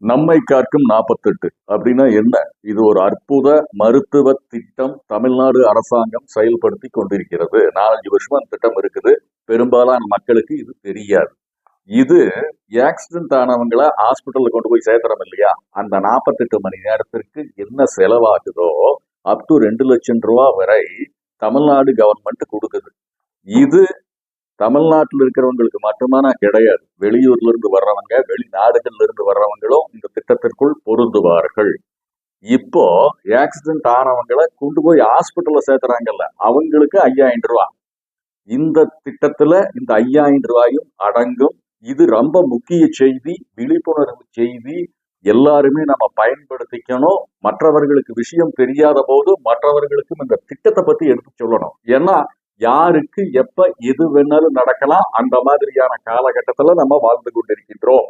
நம்மை காக்கும் 48 அப்படின்னா என்ன? இது ஒரு அற்புத மருத்துவ திட்டம் தமிழ்நாடு அரசாங்கம் செயல்படுத்தி கொண்டிருக்கிறது. 4-5 வருஷமா அந்த திட்டம் இருக்குது. பெரும்பாலான மக்களுக்கு இது தெரியாது. இது ஆக்சிடென்ட் ஆனவங்களை ஹாஸ்பிட்டல்ல கொண்டு போய் சேர்த்துறோம் இல்லையா, அந்த 48 மணி நேரத்திற்கு என்ன செலவாகுதோ அப் டு 2 லட்சம் ரூபாய் வரை தமிழ்நாடு கவர்மெண்ட் கொடுக்குது. இது தமிழ்நாட்டில் இருக்கிறவங்களுக்கு மட்டுமான கிடையாது. வெளியூர்ல இருந்து வர்றவங்க, வெளிநாடுகள்ல இருந்து வர்றவங்களும் இந்த திட்டத்திற்குள் பொருந்துவார்கள். இப்போ ஆக்சிடென்ட் ஆனவங்களை கொண்டு போய் ஹாஸ்பிட்டல்ல சேர்த்துறாங்கல்ல, அவங்களுக்கு 5000 ரூபாய். இந்த திட்டத்துல இந்த 5000 ரூபாயும் அடங்கும். இது ரொம்ப முக்கிய செய்தி, விழிப்புணர்வு செய்தி. எல்லாருமே நம்ம பயன்படுத்திக்கணும். மற்றவர்களுக்கு விஷயம் தெரியாத போது மற்றவர்களுக்கும் இந்த திட்டத்தை பத்தி எடுத்து சொல்லணும். ஏன்னா யாருக்கு எப்ப எது வேணாலும் நடக்கலாம். அந்த மாதிரியான காலகட்டத்துல நம்ம வாழ்ந்து கொண்டிருக்கின்றோம்.